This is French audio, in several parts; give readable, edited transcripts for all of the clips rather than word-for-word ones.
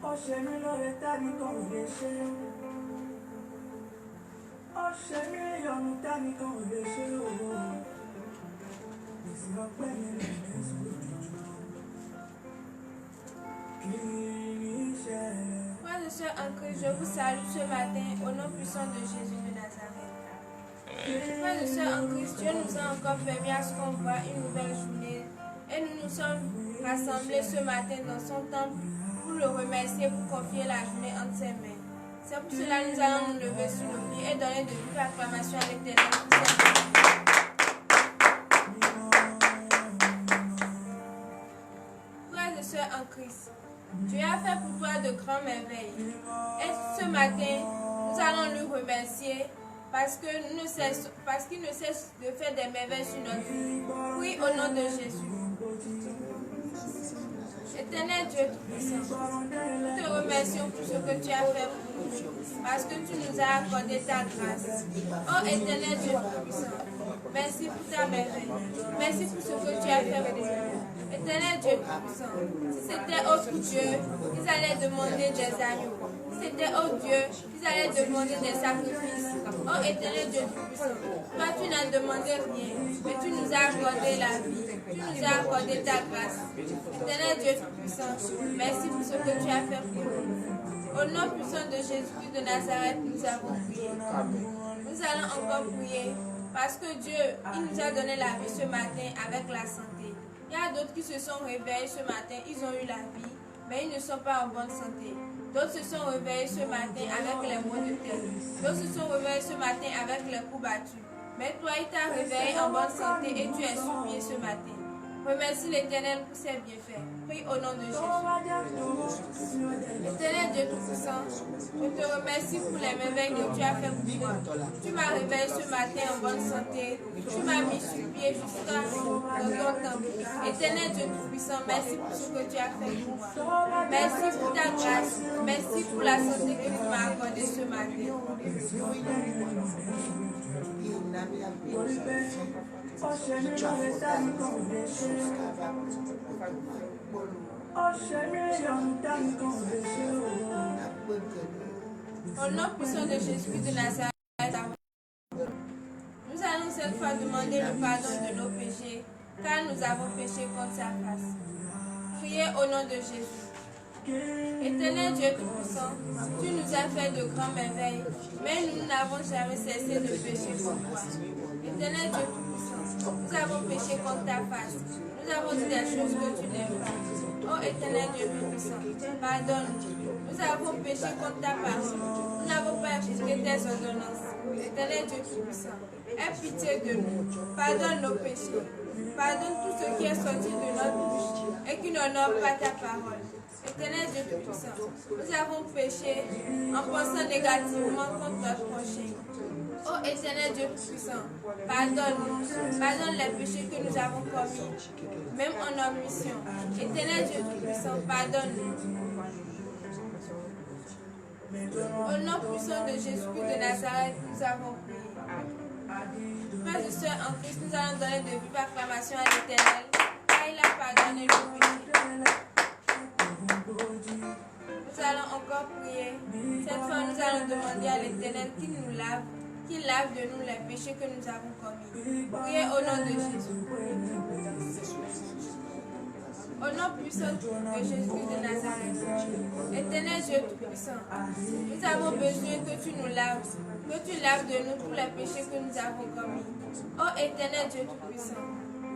Frères et sœurs en Christ, je vous salue ce matin au nom puissant de Jésus de Nazareth. Frères et sœurs en Christ, Dieu nous a encore permis à ce qu'on voit une nouvelle journée et nous nous sommes rassemblés ce matin dans son temple pour le remercier, pour confier la journée entre ses mains. C'est pour cela que nous allons nous lever sur nos pieds et donner de vives acclamations à l'Éternel pour cette journée. Frères et sœurs en Christ, Dieu a fait pour toi de grandes merveilles. Et ce matin, nous allons lui remercier parce qu'il ne cesse de faire des merveilles sur notre vie. Oui, au nom de Jésus. Éternel Dieu Tout-Puissant, nous te remercions pour ce que tu as fait pour nous, parce que tu nous as accordé ta grâce. Oh Éternel Dieu Tout-Puissant, merci pour ta merveille. Merci pour ce que tu as fait pour nous. Éternel Dieu Tout-Puissant, si c'était autre Dieu, ils allaient demander des agneaux. Si c'était autre Dieu, ils allaient demander des sacrifices. Oh Éternel Dieu Tout-Puissant, toi tu n'as demandé rien, mais tu nous as accordé la vie. Tu nous as accordé ta grâce. Éternel Dieu Tout-Puissant, merci pour ce que tu as fait pour nous. Au nom puissant de Jésus de Nazareth, nous avons prié. Nous allons encore prier parce que Dieu, il nous a donné la vie ce matin avec la santé. Il y a d'autres qui se sont réveillés ce matin, ils ont eu la vie, mais ils ne sont pas en bonne santé. D'autres se sont réveillés ce matin avec les maux de tête. D'autres se sont réveillés ce matin avec les coups battus. Mais toi, il t'a réveillé en bonne santé et tu es souillé ce matin. Remercie l'Éternel pour ses bienfaits. Prie au nom de Jésus. Éternel Dieu Tout-Puissant, je te remercie pour les merveilles que tu as fait pour moi. Tu m'as réveillé ce matin en bonne santé. Tu m'as mis sur pied jusqu'à dans ton temple. Éternel Dieu Tout-Puissant, merci pour ce que tu as fait pour moi. Merci pour ta grâce. Merci pour la santé que tu m'as accordée ce matin. Au nom puissant de Jésus de Nazareth, nous allons cette fois demander le pardon de nos péchés, car nous avons péché contre sa face. Priez au nom de Jésus. Éternel Dieu Tout-Puissant, tu nous as fait de grands merveilles, mais nous n'avons jamais cessé de pécher contre toi. Éternel Dieu Tout-Puissant, nous avons péché contre ta face. Nous avons dit des choses que tu n'aimes pas. Oh Éternel Dieu Tout-Puissant, pardonne-nous. Nous avons péché contre ta parole. Nous n'avons pas appliqué tes ordonnances. Éternel Dieu Tout-Puissant, aie pitié de nous. Pardonne nos péchés. Pardonne tout ce qui est sorti de notre bouche et qui n'honore pas ta parole. Éternel Dieu Tout-Puissant, nous avons péché en pensant négativement contre notre prochain. Oh Éternel Dieu Tout-Puissant, pardonne-nous. Pardonne les péchés que nous avons commis, même en omission. Éternel Dieu Tout-Puissant, pardonne-nous. Au nom puissant de Jésus-Christ de Nazareth, nous avons prié. Frères et sœurs en Christ, nous allons donner de vives acclamations à l'Éternel, car il a pardonné nos péchés. Nous allons encore prier. Cette fois, nous allons demander à l'Éternel qu'il lave de nous les péchés que nous avons commis. Priez au nom de Jésus. Au nom puissant de Jésus de Nazareth, Éternel Dieu Tout-Puissant, nous avons besoin que tu nous laves, que tu laves de nous tous les péchés que nous avons commis. Oh Éternel Dieu Tout-Puissant,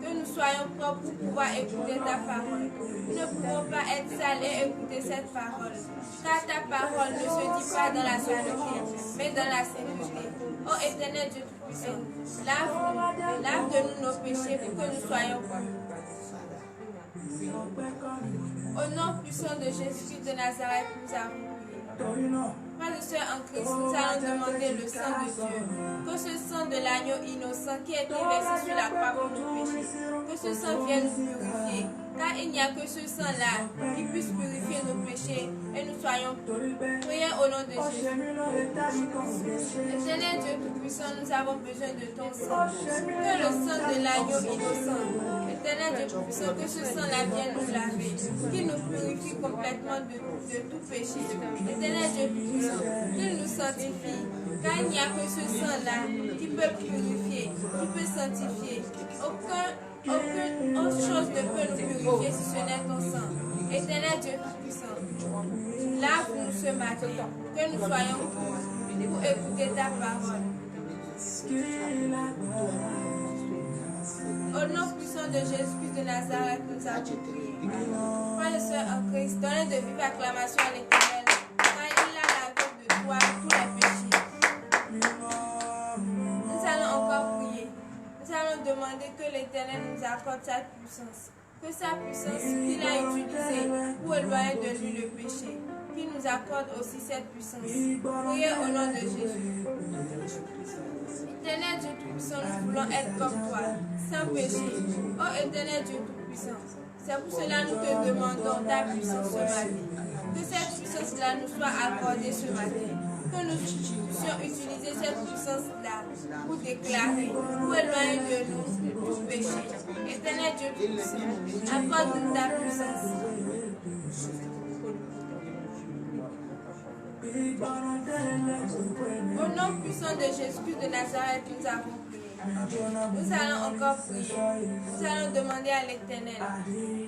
que nous soyons propres pour pouvoir écouter ta parole. Nous ne pouvons pas être sales et écouter cette parole, car ta parole ne se dit pas dans la saleté, mais dans la sainteté. Oh Éternel Dieu Tout-Puissant, lave de nous nos péchés pour que nous soyons propres. Au nom puissant de Jésus de Nazareth, nous avons prié. Frères et sœurs en Christ, nous allons demander le sang de Dieu. Que ce sang de l'agneau innocent qui a été versé sur la croix pour nos péchés, que ce sang vienne nous purifier. Car il n'y a que ce sang-là qui puisse purifier nos péchés péchés et nous soyons purs. Priez au nom de Jésus. Éternel Dieu Tout-Puissant, nous avons besoin de ton sang. Que le sang de l'agneau innocent, Éternel Dieu Tout-Puissant, que ce sang-là vienne nous laver, qu'il nous purifie complètement de tout péché. Éternel Dieu Tout-Puissant, qu'il nous sanctifie, car il n'y a que ce sang-là qui peut purifier, qui peut sanctifier. Aucune autre chose ne peut nous purifier si ce n'est ton sang. Éternel Dieu Tout-Puissant, lave-nous ce matin, que nous soyons pour écouter ta parole. Au nom puissant de Jésus-Christ de Nazareth, nous avons prié. Frères et sœurs en Christ, donnez de vives acclamations à l'Éternel, car il a lavé de toi tous les péchés. Nous allons encore prier. Nous allons demander que l'Éternel nous accorde sa puissance. Que sa puissance qu'il a utilisée pour éloigner de lui le péché, qu'il nous accorde aussi cette puissance. Priez au nom de Jésus. Éternel Dieu Tout-Puissant, nous voulons être comme toi, sans péché. Oh Éternel Dieu Tout-Puissant, c'est pour cela que nous te demandons ta puissance ce matin. Que cette puissance-là nous soit accordée ce matin. Que nous puissions utiliser cette puissance-là pour déclarer, pour éloigner de nous tout péché. Éternel Dieu Tout-Puissant, accorde-nous ta puissance. Au nom puissant de Jésus-Christ de Nazareth, nous avons prié. Nous allons encore prier. Nous allons demander à l'Éternel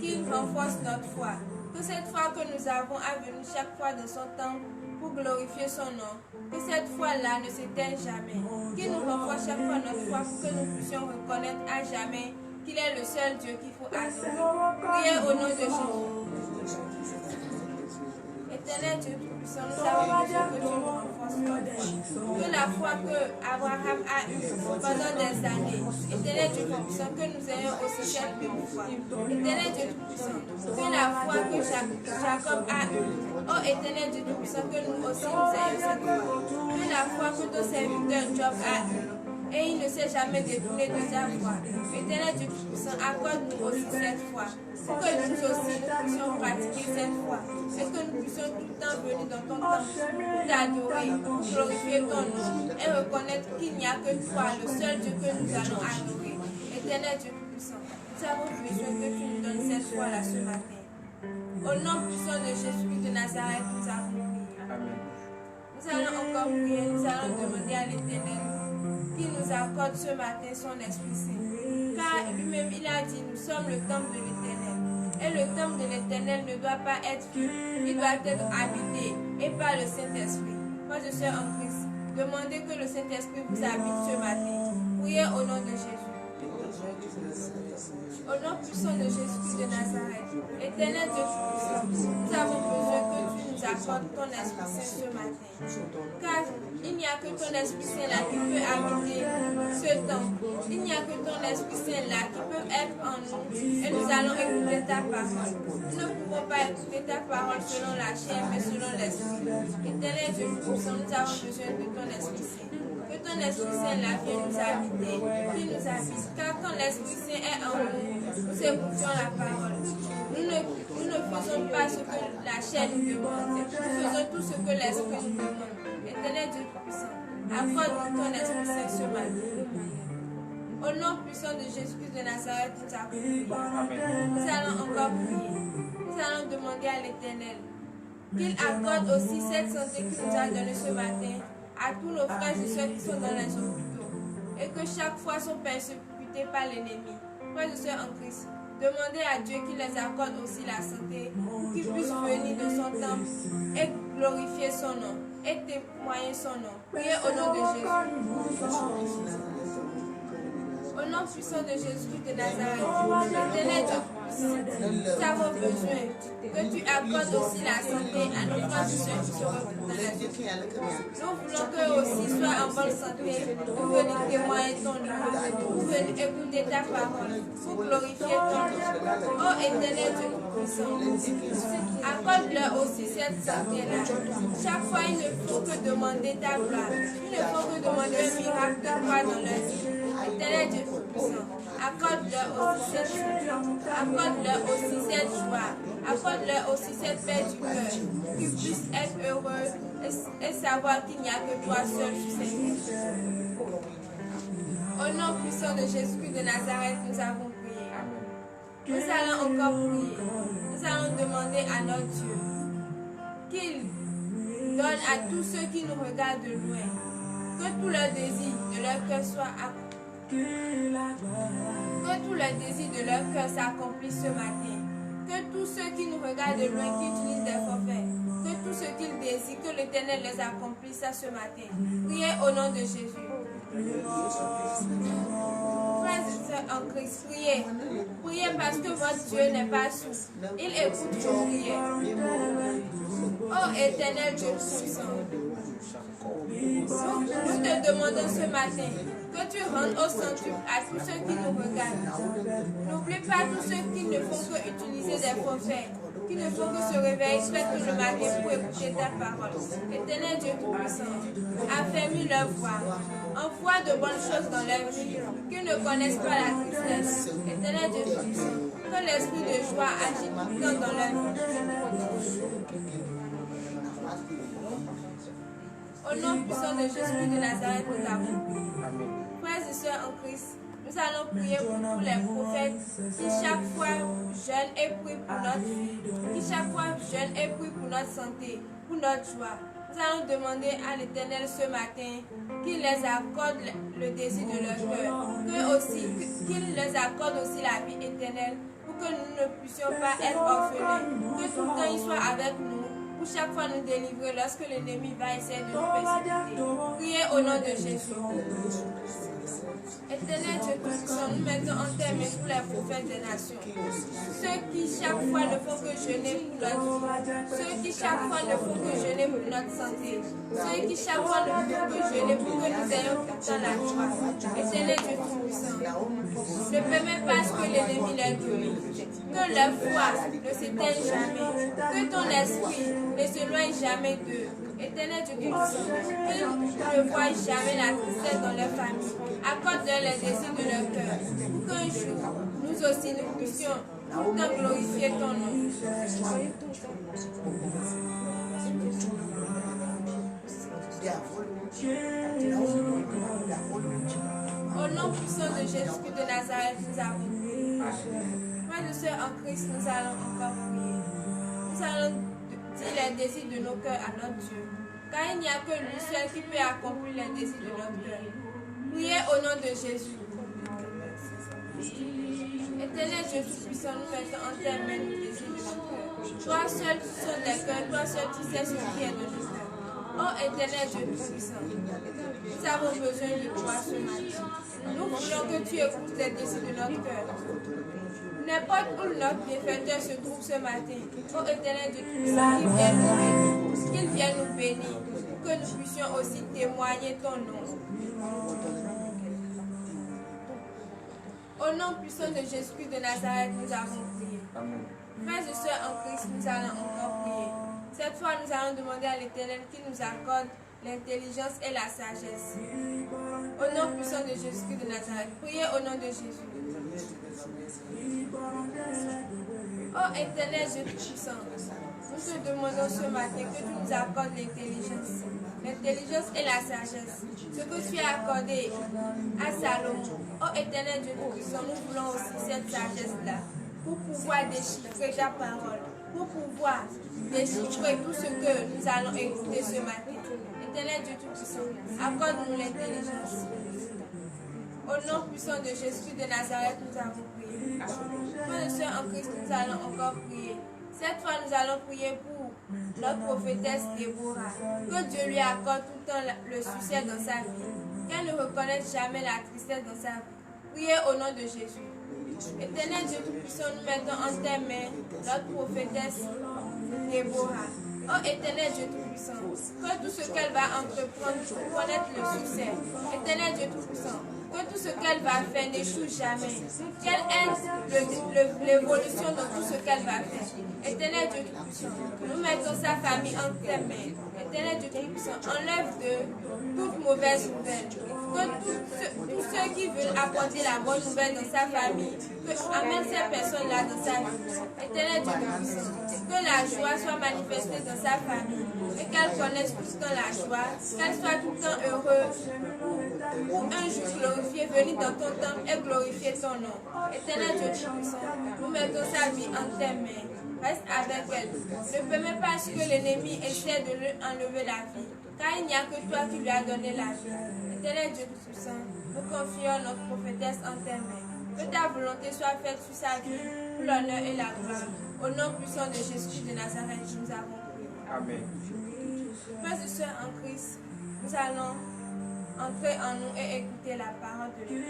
qu'il renforce notre foi. Que cette foi que nous avons à venir chaque fois dans son temple pour glorifier son nom, que cette foi-là ne s'éteigne jamais. Qu'il nous renforce chaque fois notre foi pour que nous puissions reconnaître à jamais qu'il est le seul Dieu qu'il faut adorer. Priez au nom de Jésus. Éternel Dieu Tout-Puissant, nous avons besoin que tu nous renforces notre foi. Que la foi que Abraham a eue pendant des années, Éternel Dieu Tout-Puissant, que nous ayons aussi cette même foi. Éternel Dieu Tout-Puissant, que la foi que Jacob a eue, oh Éternel Dieu Tout-Puissant, que nous aussi nous ayons cette foi. Que la foi que ton serviteur Job a eue, et il ne s'est jamais détourné de ta foi. Éternel Dieu Tout-Puissant, accorde-nous aussi cette foi, pour que nous aussi nous puissions pratiquer cette foi, et que nous puissions tout le temps venir dans ton temple pour t'adorer, pour glorifier ton nom, et reconnaître qu'il n'y a que toi, le seul Dieu que nous allons adorer. Éternel Dieu Tout-Puissant, nous avons besoin que tu nous donnes cette foi-là ce matin. Au nom puissant de Jésus-Christ de Nazareth, nous avons prié. Nous allons encore prier, nous allons demander à l'Éternel qu'il nous accorde ce matin son Esprit Saint. Car lui-même, il a dit, nous sommes le temple de l'Éternel. Et le temple de l'Éternel ne doit pas être vide, il doit être habité, et par le Saint-Esprit. Moi, je suis en Christ. Demandez que le Saint-Esprit vous habite ce matin. Priez au nom de Jésus. Au nom puissant de Jésus-Christ de Nazareth, Éternel Dieu Tout-Puissant, nous avons besoin que tu nous accordes ton Esprit Saint ce matin. Car il n'y a que ton Esprit Saint là qui peut habiter ce temple. Il n'y a que ton Esprit Saint là qui peut être en nous. Et nous allons écouter ta parole. Nous ne pouvons pas écouter ta parole selon la chair, mais selon l'Esprit. Éternel Dieu Tout-Puissant, nous avons besoin de ton Esprit Saint. Que ton Esprit Saint là vienne nous habiter, qu'il nous habite. Car quand l'Esprit Saint est en nous, nous écoutons la parole. Nous ne faisons pas ce que la chair nous demande. Nous faisons tout ce que l'Esprit nous demande. Éternel Dieu Tout-Puissant, accorde ton Esprit Saint ce matin. Au nom puissant de Jésus-Christ de Nazareth, nous avons prié. Nous allons encore prier. Nous allons demander à l'Éternel qu'il accorde aussi cette santé qu'il nous a donnée ce matin à tous nos frères et soeurs qui sont dans les hôpitaux et que chaque fois sont persécutés par l'ennemi. Frères et soeurs en Christ, demandez à Dieu qu'il les accorde aussi la santé pour qu'ils puissent venir de son temple et glorifier son nom et témoigner son nom. Priez au nom de Jésus. Au nom puissant de Jésus-Christ de Nazareth, Éternel Dieu, nous avons besoin que tu accordes aussi la santé à nos frères et soeurs qui se retrouvent dans la vie. Nous voulons qu'eux aussi soient en bonne santé pour venir témoigner ton nom, pour venir écouter ta parole, pour glorifier ton nom. Oh Éternel Dieu puissant, accorde-leur aussi cette santé-là. Chaque fois, il ne faut que demander ta gloire. Il ne faut que demander un miracle de toi dans leur vie. Éternel Dieu Tout-Puissant, accorde-leur aussi cette joie. Accorde-leur aussi cette paix du cœur. Qu'ils puissent être heureux et savoir qu'il n'y a que toi seul sur cette terre. Au nom puissant de Jésus-Christ de Nazareth, nous avons prié. Nous allons encore prier. Nous allons demander à notre Dieu qu'il donne à tous ceux qui nous regardent de loin que tous leurs désirs de leur cœur soient accomplis. Que tous leurs désirs de leur cœur s'accomplissent ce matin. Que tous ceux qui nous regardent de loin, qui utilisent des forfaits, que tout ce qu'ils désirent, que l'Éternel les accomplisse ce matin. Priez au nom de Jésus. Frères et sœurs en Christ, priez. Priez parce que votre Dieu n'est pas sourd. Il écoute vos prières. Oh Éternel Dieu Tout-Puissant, nous te demandons ce matin que tu rendes au centuple à tous ceux qui nous regardent. N'oublie pas tous ceux qui ne font que utiliser des forfaits, qui ne font que se réveiller très tôt le matin pour écouter ta parole. Éternel Dieu Tout-Puissant, affermis leur voix, envoie de bonnes choses dans leur vie, qu'ils ne connaissent pas la tristesse. Éternel Dieu Tout-Puissant, que l'esprit de joie agit tout le temps dans leur vie. Au nom puissant de Jésus de Nazareth, nous avons prié. Frères et sœurs en Christ, nous allons prier pour tous les prophètes qui chaque fois jeûnent et prient pour notre vie, qui chaque fois jeûnent et prient pour notre santé, pour notre joie. Nous allons demander à l'Éternel ce matin qu'il les accorde le désir de leur cœur, qu'il les accorde aussi la vie éternelle pour que nous ne puissions pas être orphelins, que tout le temps ils soient avec nous, pour chaque fois nous délivrer lorsque l'ennemi va essayer de nous persécuter. Priez au nom de Jésus. Éternel Dieu Tout-Puissant, nous mettons en terme tous les prophètes des nations. Ceux qui chaque fois ne font que jeûner pour notre vie. Ceux qui chaque fois ne font que jeûner pour notre santé. Ceux qui chaque fois ne font que jeûner pour que nous ayons tout le temps la joie. Éternel Dieu Tout-Puissant, ne permets pas que l'ennemi les domine. Que leur foi ne s'éteigne jamais. Que ton esprit ne s'éloigne jamais d'eux. Éternel Dieu Tout-Puissant, qu'ils ne voient jamais la tristesse dans leur famille. Accorde-leur les désirs de leur cœur, pour qu'un jour, nous aussi, nous puissions tout le temps glorifier ton nom. Au nom puissant de Jésus-Christ de Nazareth, nous avons prié. Frères et sœurs en Christ, nous allons encore prier. Nous allons dire les désirs de nos cœurs à notre Dieu. Car il n'y a que lui seul qui peut accomplir les désirs de notre cœur. Priez au nom de Jésus. Éternel Dieu Tout-Puissant, nous mettons en tes mains nos désirs de notre cœur. Toi seul tu sondes les cœurs, toi seul tu sais ce qui est de nos cœurs. Oh Éternel Dieu Tout-Puissant, nous avons besoin de toi ce matin. Nous voulons que tu écoutes les désirs de notre cœur. N'importe où notre bienfaiteur se trouve ce matin, oh Éternel Dieu Tout-Puissant, qu'il vienne nous bénir, que nous puissions aussi témoigner ton nom. Au nom puissant de Jésus-Christ de Nazareth, nous avons prié. Frères et sœurs en Christ, nous allons encore prier. Cette fois, nous allons demander à l'Éternel qu'il nous accorde l'intelligence et la sagesse. Au nom puissant de Jésus-Christ de Nazareth, priez au nom de Jésus. Oh Éternel Dieu Tout-Puissant, nous te demandons ce matin que tu nous accordes l'intelligence et la sagesse. Ce que tu as accordé à Salomon. Oh Éternel Dieu Tout-Puissant, nous voulons aussi cette sagesse-là pour pouvoir déchiffrer ta parole, pour pouvoir déchiffrer tout ce que nous allons écouter ce matin. Éternel Dieu Tout-Puissant, accorde-nous l'intelligence. Au nom puissant de Jésus de Nazareth, nous avons prié. Frères et sœurs en Christ, nous allons encore prier. Cette fois, nous allons prier pour notre prophétesse Déborah. Que Dieu lui accorde tout le temps le succès dans sa vie. Qu'elle ne reconnaisse jamais la tristesse dans sa vie. Priez au nom de Jésus. Éternel Dieu Tout-Puissant, nous mettons en tes mains notre prophétesse Déborah. Oh Éternel Dieu Tout-Puissant, que tout ce qu'elle va entreprendre pour connaître le succès. Éternel Dieu Tout-Puissant, que tout ce qu'elle va faire n'échoue jamais. Qu'elle aide l'évolution dans tout ce qu'elle va faire. Éternel Dieu Tout-Puissant, nous mettons sa famille entre tes mains. Éternel Dieu Tout-Puissant, enlève de toute mauvaise nouvelle. Que tous ceux qui veulent apporter la bonne nouvelle dans sa famille, amène ces personnes-là dans sa vie. Éternel Dieu Tout-Puissant, que la joie soit manifestée dans sa famille et qu'elle connaisse tout le temps la joie, qu'elle soit tout le temps heureuse pour un jour glorifié, venir dans ton temple et glorifier ton nom. Éternel Dieu Tout-Puissant, nous mettons sa vie en tes mains. Reste avec elle. Ne permets pas ce que l'ennemi essaie de lui enlever la vie, car il n'y a que toi qui lui as donné la vie. Éternel Dieu Tout-Puissant, nous confions notre prophétesse en tes mains. Que ta volonté soit faite sur sa vie, pour l'honneur et la gloire. Au nom puissant de Jésus de Nazareth, nous avons prié. Amen. Frères et sœurs en Christ, nous allons entrer en nous et écouter la parole de Dieu.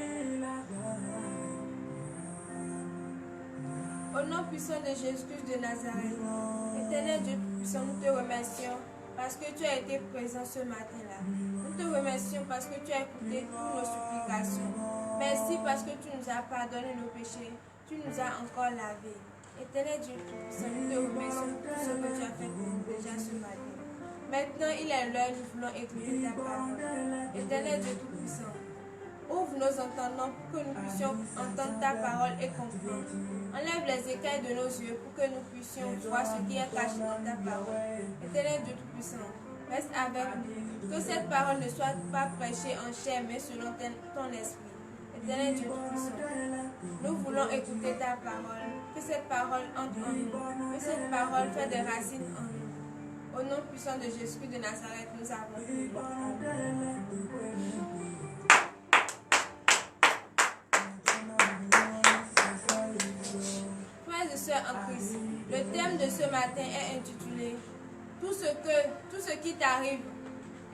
Au nom puissant de Jésus-Christ de Nazareth, Éternel Dieu puissant, nous te remercions parce que tu as été présent ce matin-là. Nous te remercions parce que tu as écouté toutes nos supplications. Merci parce que tu nous as pardonné nos péchés. Tu nous as encore lavés. Éternel Dieu puissant, nous te remercions pour tout ce que tu as fait pour nous déjà ce matin. Maintenant, il est l'heure, nous voulons écouter ta parole. Éternel Dieu Tout-Puissant, ouvre nos entendants pour que nous puissions entendre ta parole et comprendre. Enlève les écailles de nos yeux pour que nous puissions voir ce qui est caché dans ta parole. Éternel Dieu Tout-Puissant, reste avec nous. Que cette parole ne soit pas prêchée en chair, mais selon ton esprit. Éternel Dieu Tout-Puissant, nous voulons écouter ta parole. Que cette parole entre en nous. Que cette parole fait des racines en nous. Au nom puissant de Jésus de Nazareth, nous avons prié. Frères et sœurs en Christ, le thème de ce matin est intitulé tout ce qui t'arrive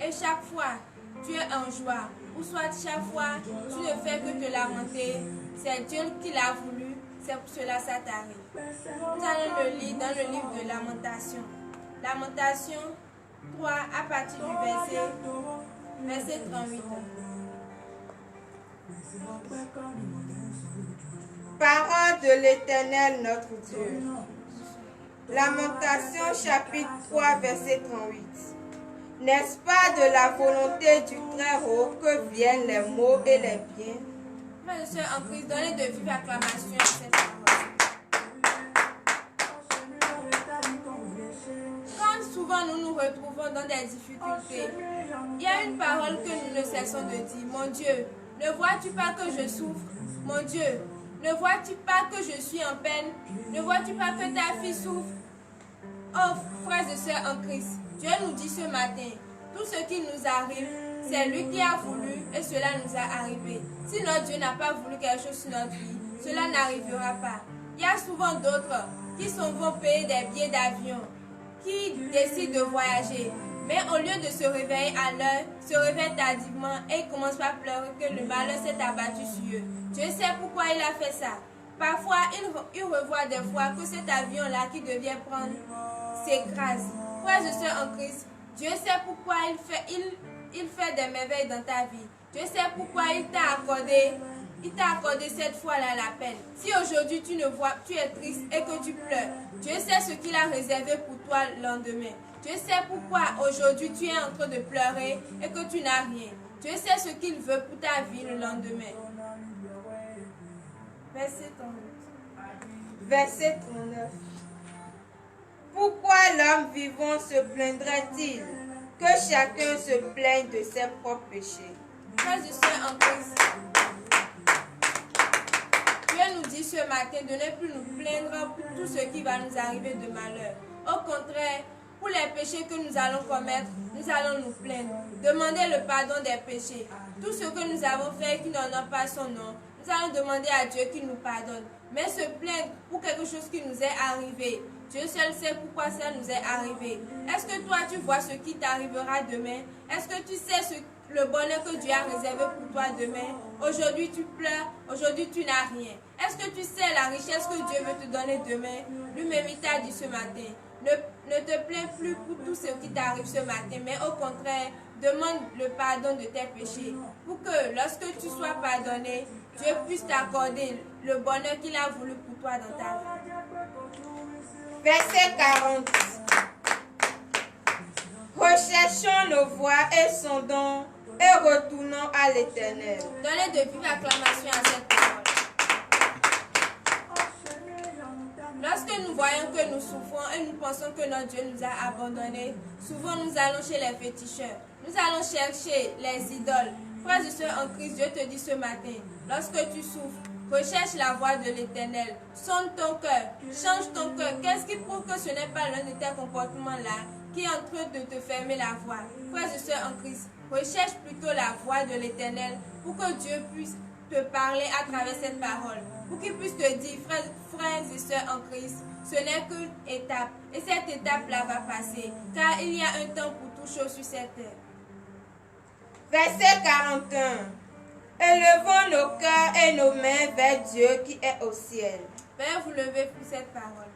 et chaque fois tu es en joie, ou soit chaque fois tu ne fais que te lamenter, c'est Dieu qui l'a voulu, c'est pour cela que ça t'arrive. Nous allons le lire dans le livre de Lamentation. Lamentation 3 à partir du verset 38. Parole de l'Éternel notre Dieu. Lamentation chapitre 3 verset 38. N'est-ce pas de la volonté du Très-Haut que viennent les maux et les biens? Frères et sœurs en Christ, donnez de vives acclamations à cette parole. Quand souvent nous nous retrouvons dans des difficultés, il y a une parole que nous ne cessons de dire. Mon Dieu, ne vois-tu pas que je souffre? Mon Dieu, ne vois-tu pas que je suis en peine? Ne vois-tu pas que ta fille souffre? Oh, frères et sœurs en Christ, Dieu nous dit ce matin, tout ce qui nous arrive, c'est lui qui a voulu et cela nous a arrivé. Si notre Dieu n'a pas voulu quelque chose sur notre vie, cela n'arrivera pas. Il y a souvent d'autres qui vont payer des billets d'avion, qui décident de voyager. Mais au lieu de se réveiller à l'heure, se réveillent tardivement et ils commencent par pleurer que le malheur s'est abattu sur eux. Dieu sait pourquoi il a fait ça. Parfois, il revoit des fois que cet avion-là qui devait prendre s'écrase. Frères et sœurs en Christ, Dieu sait pourquoi il fait des merveilles dans ta vie. Dieu sait pourquoi il t'a accordé cette fois-là la peine. Si aujourd'hui tu es triste et que tu pleures, Dieu sait ce qu'il a réservé pour toi le lendemain. Dieu sait pourquoi aujourd'hui tu es en train de pleurer et que tu n'as rien. Dieu sait ce qu'il veut pour ta vie le lendemain. Verset 39. Verset 39. Pourquoi l'homme vivant se plaindrait-il? Que chacun se plaigne de ses propres péchés. Frères et sœurs en Christ, Dieu nous dit ce matin de ne plus nous plaindre pour tout ce qui va nous arriver de malheur. Au contraire, pour les péchés que nous allons commettre, nous allons nous plaindre. Demander le pardon des péchés. Tout ce que nous avons fait qui n'honore pas son nom, nous allons demander à Dieu qu'il nous pardonne. Mais se plaindre pour quelque chose qui nous est arrivé, Dieu seul sait pourquoi ça nous est arrivé. Est-ce que toi tu vois ce qui t'arrivera demain? Est-ce que tu sais le bonheur que Dieu a réservé pour toi demain? Aujourd'hui tu pleures, aujourd'hui tu n'as rien. Est-ce que tu sais la richesse que Dieu veut te donner demain? Lui-même il t'a dit ce matin. Ne te plains plus pour tout ce qui t'arrive ce matin, mais au contraire, demande le pardon de tes péchés. Pour que lorsque tu sois pardonné, Dieu puisse t'accorder le bonheur qu'il a voulu pour toi dans ta vie. Verset 40. Recherchons nos voies et sondons et retournons à l'Éternel. Donnez de vives acclamations à cette parole. Lorsque nous voyons que nous souffrons et nous pensons que notre Dieu nous a abandonnés, souvent nous allons chez les féticheurs. Nous allons chercher les idoles. Frères et sœurs en Christ, Dieu te dit ce matin, lorsque tu souffres, recherche la voie de l'Éternel. Sonde ton cœur, change ton cœur. Qu'est-ce qui prouve que ce n'est pas l'un de tes comportements-là qui est en train de te fermer la voie? Frères et sœurs en Christ, recherche plutôt la voie de l'Éternel pour que Dieu puisse te parler à travers cette parole. Pour qu'il puisse te dire, frères et sœurs en Christ, ce n'est qu'une étape. Et cette étape-là va passer. Car il y a un temps pour toute chose sur cette terre. Verset 41. Élevons nos cœurs et nos mains vers Dieu qui est au ciel. Père, vous levez pour cette parole.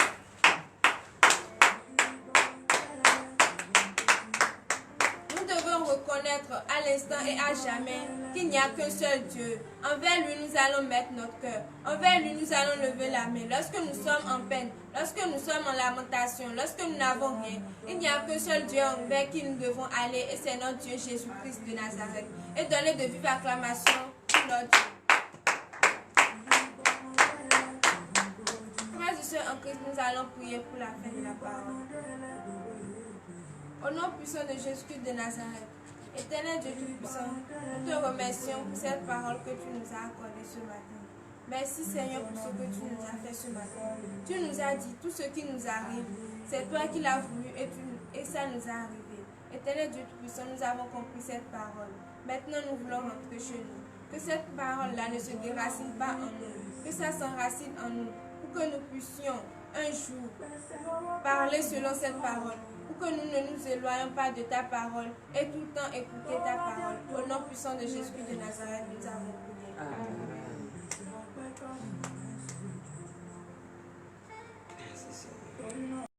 Nous devons reconnaître à l'instant et à jamais qu'il n'y a qu'un seul Dieu. Envers lui, nous allons mettre notre cœur. Envers lui, nous allons lever la main. Lorsque nous sommes en peine, lorsque nous sommes en lamentation, lorsque nous n'avons rien, il n'y a qu'un seul Dieu envers qui nous devons aller et c'est notre Dieu Jésus-Christ de Nazareth. Et donner de vives acclamations pour notre Dieu. Frères et sœurs en Christ, nous allons prier pour la fin de la parole. Au nom puissant de Jésus-Christ de Nazareth, Éternel Dieu Tout-Puissant, nous te remercions pour cette parole que tu nous as accordée ce matin. Merci Seigneur pour ce que tu nous as fait ce matin. Tu nous as dit tout ce qui nous arrive, c'est toi qui l'as voulu et ça nous a arrivé. Éternel Dieu Tout-Puissant, nous avons compris cette parole. Maintenant nous voulons rentrer chez nous. Que cette parole-là ne se déracine pas en nous, que ça s'enracine en nous, pour que nous puissions un jour parler selon cette parole, pour que nous ne nous éloignions pas de ta parole et tout le temps écouter ta parole. Au nom puissant de Jésus-Christ de Nazareth, nous avons prié. Amen.